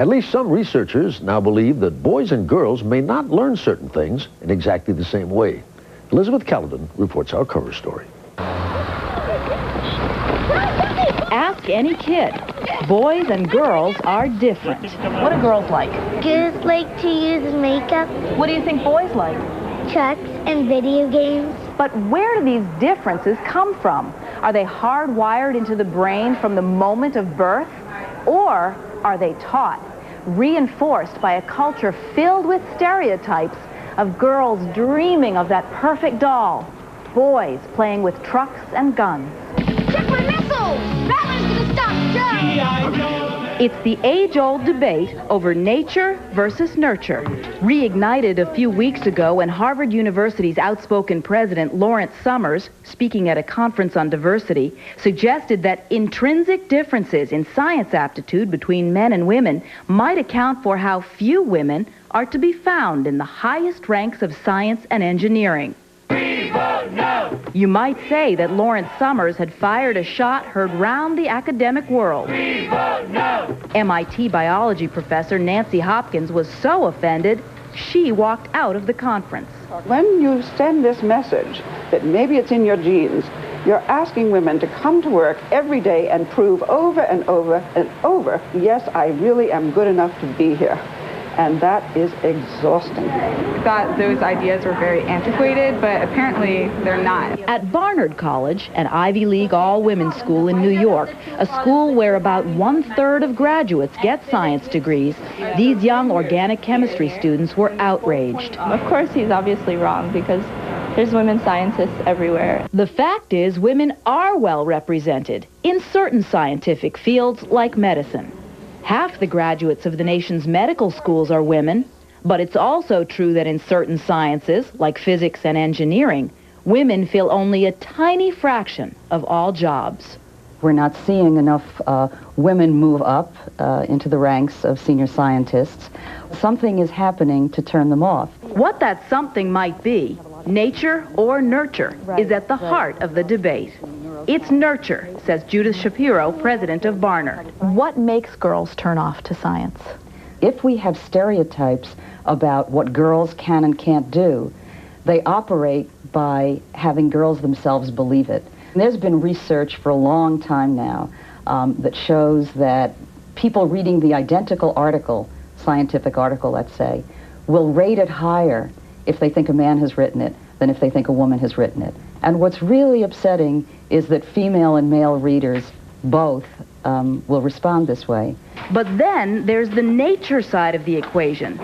At least some researchers now believe that boys and girls may not learn certain things in exactly the same way. Elizabeth Caledon reports our cover story. Ask any kid. Boys and girls are different. What do girls like? Girls like to use makeup, What do you think boys like? trucks, and video games. But where do these differences come from? Are they hardwired into the brain from the moment of birth? Or are they taught, reinforced by a culture filled with stereotypes of girls dreaming of that perfect doll, boys playing with trucks and guns? Check my missile! Batman's gonna stop Joe! It's the age-old debate over nature versus nurture. Reignited a few weeks ago when Harvard University's outspoken president, Lawrence Summers, speaking at a conference on diversity, suggested that intrinsic differences in science aptitude between men and women might account for how few women are to be found in the highest ranks of science and engineering. You might say that Lawrence Summers had fired a shot heard round the academic world. MIT biology professor Nancy Hopkins was so offended, she walked out of the conference. When you send this message that maybe it's in your genes, you're asking women to come to work every day and prove over and over and over, yes, I really am good enough to be here. And that is exhausting. I thought those ideas were very antiquated, but apparently they're not. At Barnard College, an Ivy League all-women's school in New York, a school where about 1/3 of graduates get science degrees, these young organic chemistry students were outraged. Of course he's obviously wrong because there's women scientists everywhere. The fact is women are well represented in certain scientific fields like medicine. Half the graduates of the nation's medical schools are women, but it's also true that in certain sciences, like physics and engineering, women fill only a tiny fraction of all jobs. We're not seeing enough women move up into the ranks of senior scientists. Something is happening to turn them off. What that something might be, nature or nurture, is at the heart of the debate. It's nurture, says Judith Shapiro, president of Barnard. What makes girls turn off to science? If we have stereotypes about what girls can and can't do, they operate by having girls themselves believe it. And there's been research for a long time now that shows that people reading the identical article, scientific article, let's say, will rate it higher if they think a man has written it than if they think a woman has written it. And what's really upsetting is that female and male readers both will respond this way. But then there's the nature side of the equation.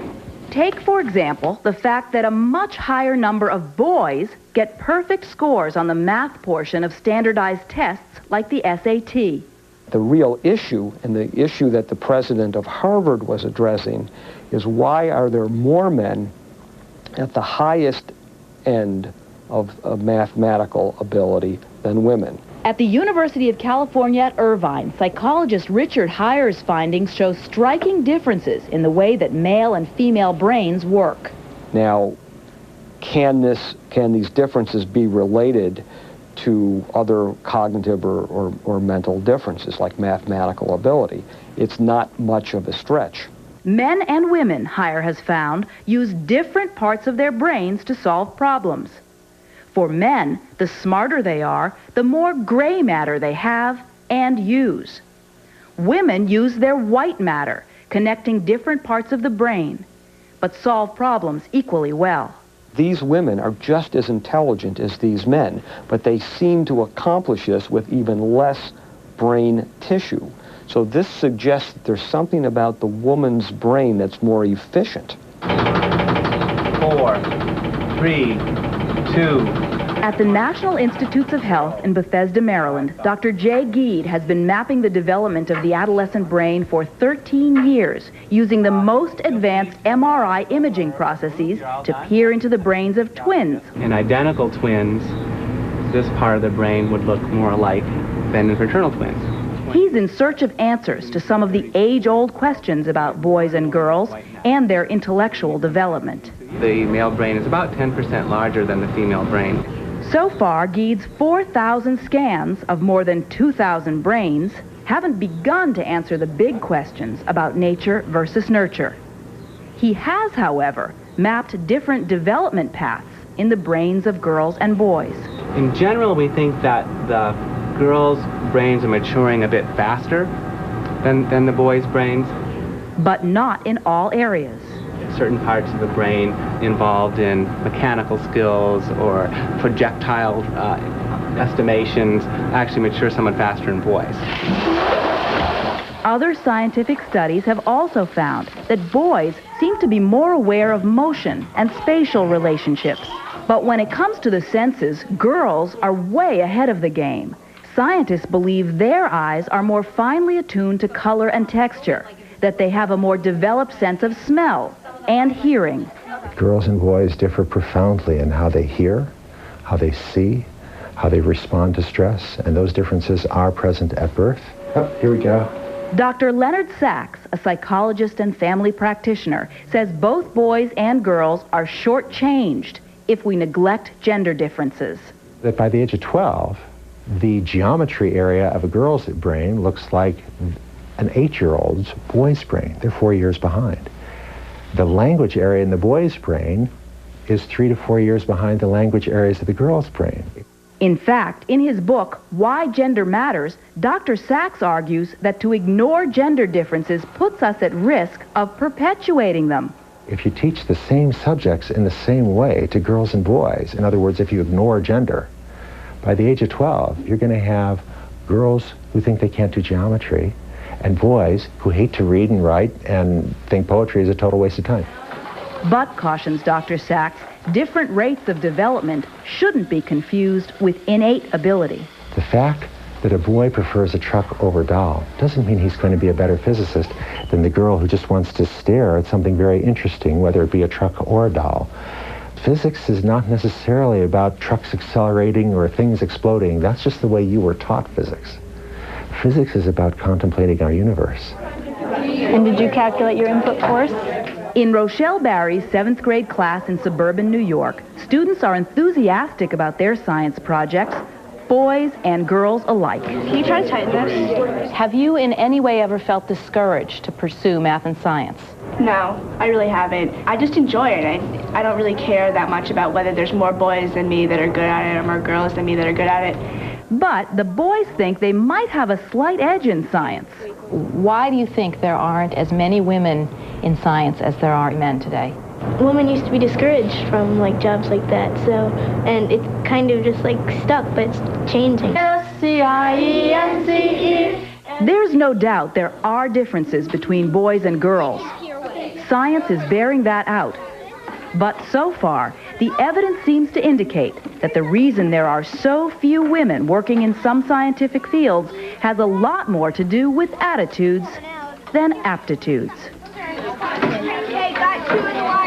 Take, for example, the fact that a much higher number of boys get perfect scores on the math portion of standardized tests like the SAT. The real issue, and the issue that the president of Harvard was addressing, is why are there more men at the highest end of mathematical ability than women? At the University of California at Irvine, psychologist Richard Heyer's findings show striking differences in the way that male and female brains work. Now, can these differences be related to other cognitive or mental differences like mathematical ability? It's not much of a stretch. Men and women, Heyer has found, use different parts of their brains to solve problems. For men, the smarter they are, the more gray matter they have and use. Women use their white matter, connecting different parts of the brain, but solve problems equally well. These women are just as intelligent as these men, but they seem to accomplish this with even less brain tissue. So this suggests that there's something about the woman's brain that's more efficient. 4, 3, 2. At the National Institutes of Health in Bethesda, Maryland, Dr. Jay Geed has been mapping the development of the adolescent brain for 13 years, using the most advanced MRI imaging processes to peer into the brains of twins. In identical twins, this part of the brain would look more alike than in fraternal twins. He's in search of answers to some of the age-old questions about boys and girls and their intellectual development. The male brain is about 10% larger than the female brain. So far, Geed's 4,000 scans of more than 2,000 brains haven't begun to answer the big questions about nature versus nurture. He has, however, mapped different development paths in the brains of girls and boys. In general, we think that the girls' brains are maturing a bit faster than the boys' brains. But not in all areas. Certain parts of the brain involved in mechanical skills or projectile estimations actually mature somewhat faster in boys. Other scientific studies have also found that boys seem to be more aware of motion and spatial relationships. But when it comes to the senses, girls are way ahead of the game. Scientists believe their eyes are more finely attuned to color and texture, that they have a more developed sense of smell and hearing. Girls and boys differ profoundly in how they hear, how they see, how they respond to stress, and those differences are present at birth. Oh, here we go. Dr. Leonard Sachs, a psychologist and family practitioner, says both boys and girls are shortchanged if we neglect gender differences. That by the age of 12, the geometry area of a girl's brain looks like an 8-year-old's boy's brain. They're 4 years behind. The language area in the boy's brain is 3 to 4 years behind the language areas of the girl's brain. In fact, in his book, Why Gender Matters, Dr. Sachs argues that to ignore gender differences puts us at risk of perpetuating them. If you teach the same subjects in the same way to girls and boys, in other words, if you ignore gender, by the age of 12, you're going to have girls who think they can't do geometry and boys who hate to read and write and think poetry is a total waste of time. But, cautions Dr. Sachs, different rates of development shouldn't be confused with innate ability. The fact that a boy prefers a truck over a doll doesn't mean he's going to be a better physicist than the girl who just wants to stare at something very interesting, whether it be a truck or a doll. Physics is not necessarily about trucks accelerating or things exploding. That's just the way you were taught physics. Physics is about contemplating our universe. And did you calculate your input force? In Rochelle Barry's 7th grade class in suburban New York, students are enthusiastic about their science projects, boys and girls alike. Can you try to tighten this? Have you in any way ever felt discouraged to pursue math and science? No, I really haven't. I just enjoy it. I don't really care that much about whether there's more boys than me that are good at it or more girls than me that are good at it. But the boys think they might have a slight edge in science. Why do you think there aren't as many women in science as there are men today? Women used to be discouraged from jobs like that, and it's kind of just stuck, but it's changing. There's no doubt there are differences between boys and girls. Science is bearing that out. But so far, the evidence seems to indicate that the reason there are so few women working in some scientific fields has a lot more to do with attitudes than aptitudes. Okay, got 2 in the line.